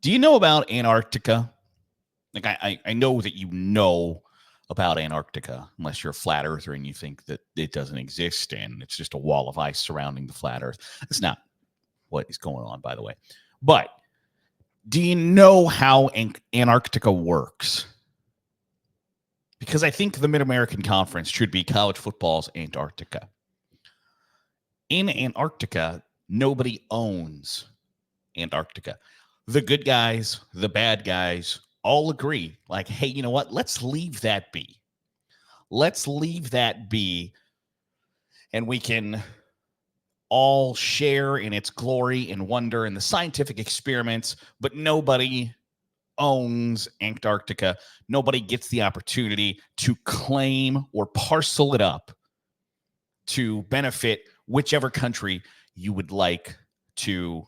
Do you know about Antarctica? Like I know that you know about Antarctica, unless you're a flat earther and you think that it doesn't exist and it's just a wall of ice surrounding the flat earth. That's not what is going on, by the way. But do you know how Antarctica works? Because I think the Mid-American Conference should be college football's Antarctica. In Antarctica, nobody owns Antarctica. The good guys, the bad guys, all agree, like, hey, you know what? Let's leave that be. Let's leave that be, and we can all share in its glory and wonder and the scientific experiments, but nobody owns Antarctica. Nobody gets the opportunity to claim or parcel it up to benefit whichever country you would like to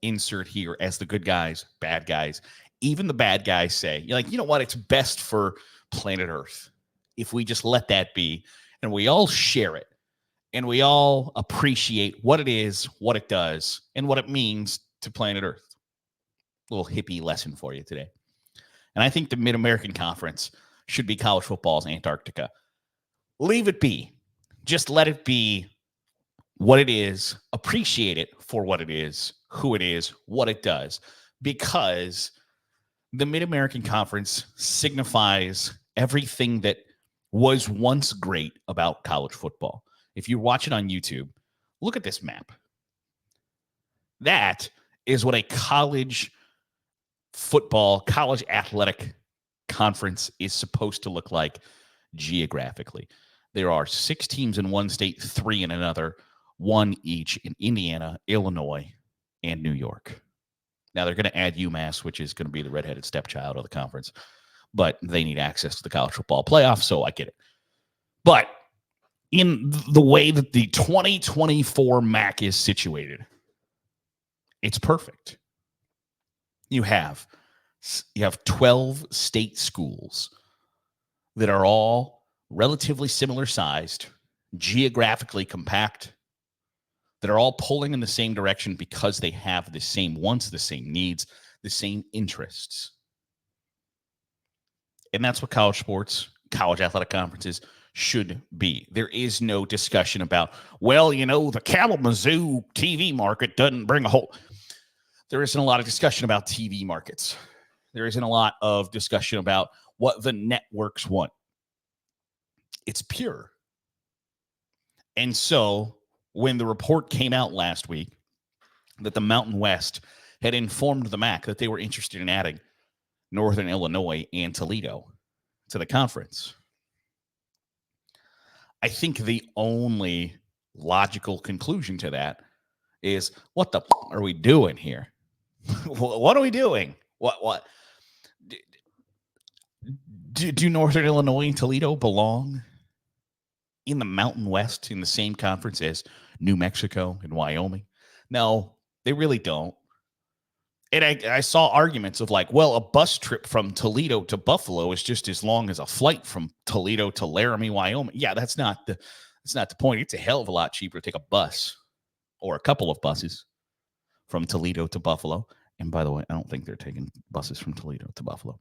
insert here as the good guys, bad guys. Even the bad guys say, you're like, you know what? It's best for planet Earth if we just let that be and we all share it and we all appreciate what it is, what it does, and what it means to planet Earth. A little hippie lesson for you today. And I think the Mid-American Conference should be college football's Antarctica. Leave it be. Just let it be what it is. Appreciate it for what it is, who it is, what it does. Because the Mid-American Conference signifies everything that was once great about college football. If you watch it on YouTube, look at this map. That is what a college football, college athletic conference is supposed to look like geographically. There are 6 teams in one state, 3 in another, 1 each in Indiana, Illinois, and New York. Now they're going to add UMass, which is going to be the redheaded stepchild of the conference, but they need access to the college football playoff, so I get it. But in the way that the 2024 MAC is situated, it's perfect. You have 12 state schools that are all relatively similar sized, geographically compact, that are all pulling in the same direction because they have the same wants, the same needs, the same interests. And that's what college sports, college athletic conferences should be. There is no discussion about, well, you know, the Kalamazoo TV market doesn't bring a whole... There isn't a lot of discussion about TV markets. There isn't a lot of discussion about what the networks want. It's pure. And so when the report came out last week that the Mountain West had informed the MAC that they were interested in adding Northern Illinois and Toledo to the conference, I think the only logical conclusion to that is, what the are we doing here? What are we doing? What? Do Northern Illinois and Toledo belong in the Mountain West in the same conference as New Mexico and Wyoming? No, they really don't. And I saw arguments of like, well, a bus trip from Toledo to Buffalo is just as long as a flight from Toledo to Laramie, Wyoming. Yeah, that's not the point. It's a hell of a lot cheaper to take a bus or a couple of buses from Toledo to Buffalo. And by the way, I don't think they're taking buses from Toledo to Buffalo.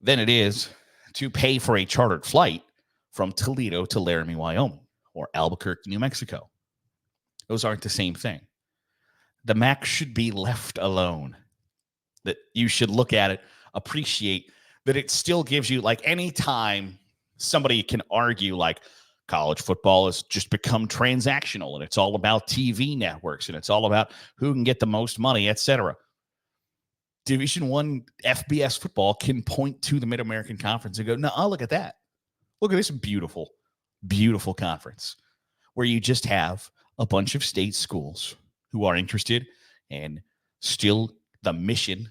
Than it is to pay for a chartered flight from Toledo to Laramie, Wyoming, or Albuquerque, New Mexico. Those aren't the same thing. The MAC should be left alone. That you should look at it, appreciate that it still gives you, like, any time somebody can argue like college football has just become transactional and it's all about TV networks and it's all about who can get the most money, etc. Division I FBS football can point to the Mid-American Conference and go, no, look at that. Look at this beautiful, beautiful conference where you just have a bunch of state schools who are interested in still the mission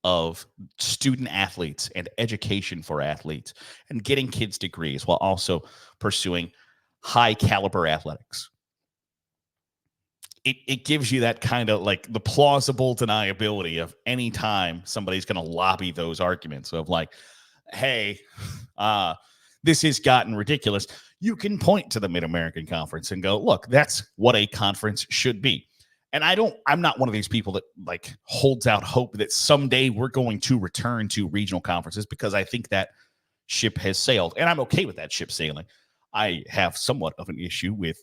of student athletes and education for athletes and getting kids degrees while also pursuing high caliber athletics. It gives you that kind of like the plausible deniability of any time somebody's going to lobby those arguments of like, hey, this has gotten ridiculous. You can point to the Mid-American Conference and go, look, that's what a conference should be. And I'm not one of these people that like holds out hope that someday we're going to return to regional conferences, because I think that ship has sailed, and I'm okay with that ship sailing. I have somewhat of an issue with,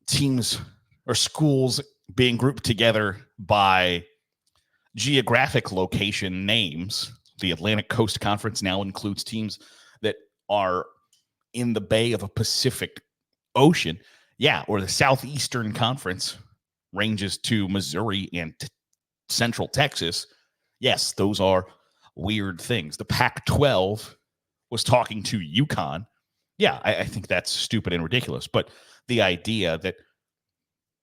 teams or schools being grouped together by geographic location names. The Atlantic Coast Conference now includes teams that are in the bay of a Pacific Ocean. Yeah, or the Southeastern Conference ranges to Missouri and Central Texas. Yes, those are weird things. The Pac-12 was talking to UConn. Yeah, I think that's stupid and ridiculous. But the idea that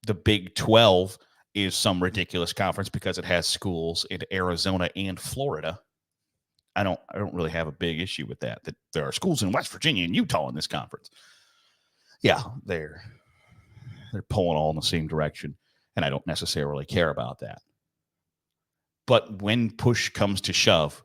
the Big 12 is some ridiculous conference because it has schools in Arizona and Florida, I don't really have a big issue with that. That there are schools in West Virginia and Utah in this conference. Yeah, they're pulling all in the same direction, and I don't necessarily care about that. But when push comes to shove,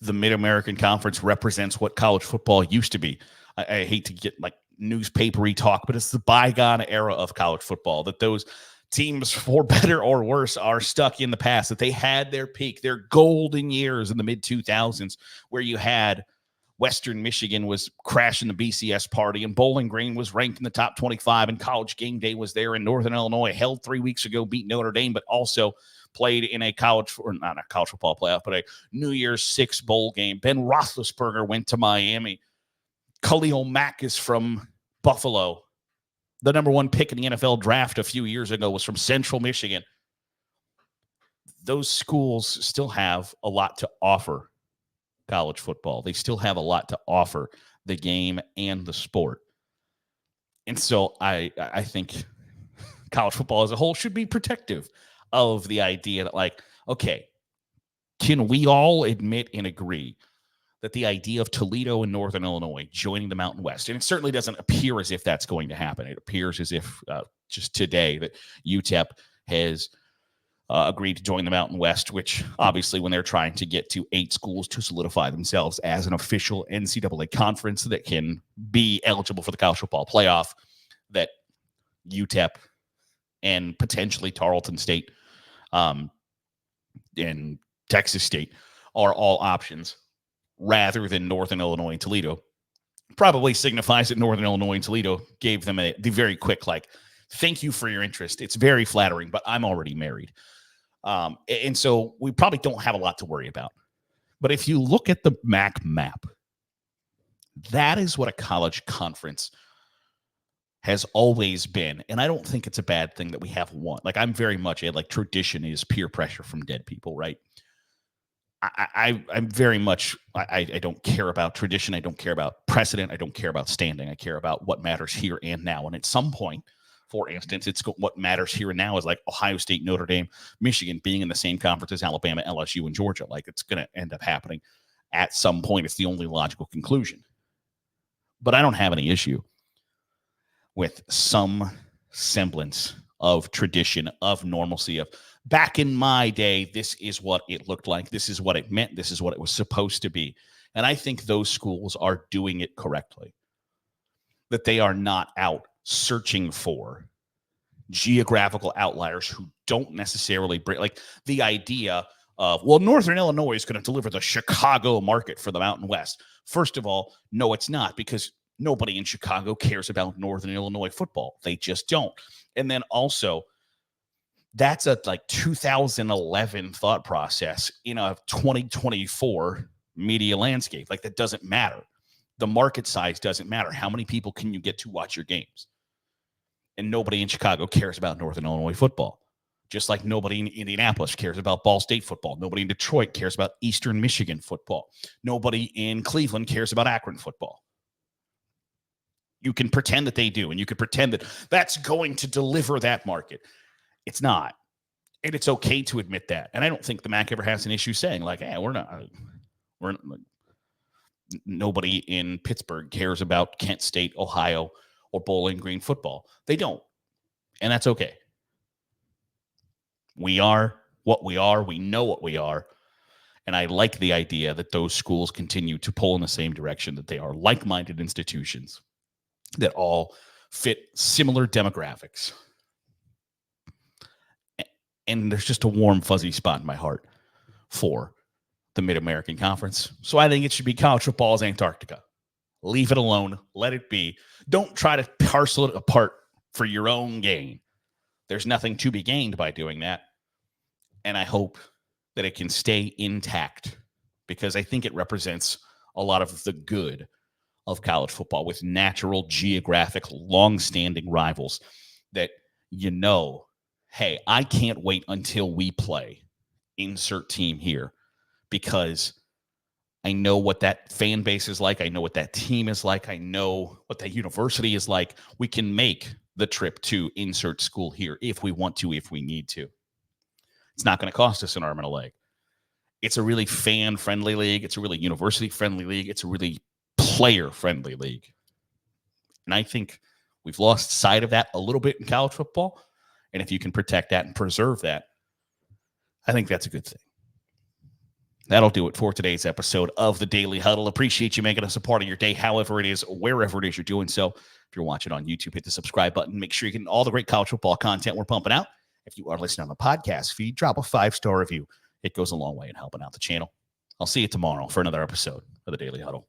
the Mid-American Conference represents what college football used to be. I hate to get like newspapery talk, but it's the bygone era of college football, that those teams, for better or worse, are stuck in the past, that they had their peak, their golden years in the mid-2000s, where you had Western Michigan was crashing the BCS party, and Bowling Green was ranked in the top 25, and College Game Day was there, and Northern Illinois held 3 weeks ago, beat Notre Dame, but also played in a college, or not a college football playoff, but a New Year's Six bowl game. Ben Roethlisberger went to Miami. Khalil Mack is from Buffalo. The number one pick in the NFL draft a few years ago was from Central Michigan. Those schools still have a lot to offer college football. They still have a lot to offer the game and the sport. And so I think college football as a whole should be protective of the idea that, like, okay, can we all admit and agree that the idea of Toledo and Northern Illinois joining the Mountain West, and it certainly doesn't appear as if that's going to happen. It appears as if just today that UTEP has agreed to join the Mountain West, which obviously when they're trying to get to 8 schools to solidify themselves as an official NCAA conference that can be eligible for the college football playoff, that UTEP and potentially Tarleton State and Texas State are all options, rather than Northern Illinois and Toledo, probably signifies that Northern Illinois and Toledo gave them the very quick, like, thank you for your interest. It's very flattering, but I'm already married. And so we probably don't have a lot to worry about. But if you look at the MAC map, that is what a college conference has always been. And I don't think it's a bad thing that we have one. Like, I'm very much like, tradition is peer pressure from dead people, right? I'm very much, I don't care about tradition. I don't care about precedent. I don't care about standing. I care about what matters here and now. And at some point, for instance, it's what matters here and now is like Ohio State, Notre Dame, Michigan being in the same conference as Alabama, LSU, and Georgia. Like, it's going to end up happening at some point. It's the only logical conclusion. But I don't have any issue with some semblance of tradition, of normalcy, of back in my day, this is what it looked like. This is what it meant. This is what it was supposed to be. And I think those schools are doing it correctly. That they are not out searching for geographical outliers who don't necessarily bring, like, the idea of, well, Northern Illinois is going to deliver the Chicago market for the Mountain West. First of all, no, it's not, because nobody in Chicago cares about Northern Illinois football. They just don't. And then also, that's a like 2011 thought process in a 2024 media landscape. Like, that doesn't matter. The market size doesn't matter. How many people can you get to watch your games? And nobody in Chicago cares about Northern Illinois football. Just like nobody in Indianapolis cares about Ball State football. Nobody in Detroit cares about Eastern Michigan football. Nobody in Cleveland cares about Akron football. You can pretend that they do, and you can pretend that that's going to deliver that market. It's not. And it's okay to admit that. And I don't think the MAC ever has an issue saying, like, hey, nobody in Pittsburgh cares about Kent State, Ohio, or Bowling Green football. They don't. And that's okay. We are what we are. We know what we are. And I like the idea that those schools continue to pull in the same direction, that they are like-minded institutions that all fit similar demographics. And there's just a warm, fuzzy spot in my heart for the Mid-American Conference. So I think it should be college football's Antarctica. Leave it alone. Let it be. Don't try to parcel it apart for your own gain. There's nothing to be gained by doing that. And I hope that it can stay intact because I think it represents a lot of the good of college football with natural, geographic, long-standing rivals that hey, I can't wait until we play insert team here because I know what that fan base is like. I know what that team is like. I know what that university is like. We can make the trip to insert school here if we want to, if we need to. It's not going to cost us an arm and a leg. It's a really fan-friendly league. It's a really university-friendly league. It's a really player-friendly league. And I think we've lost sight of that a little bit in college football. And if you can protect that and preserve that, I think that's a good thing. That'll do it for today's episode of the Daily Huddle. Appreciate you making us a part of your day, however it is, wherever it is you're doing so. If you're watching on YouTube, hit the subscribe button. Make sure you're getting all the great college football content we're pumping out. If you are listening on the podcast feed, drop a 5-star review. It goes a long way in helping out the channel. I'll see you tomorrow for another episode of the Daily Huddle.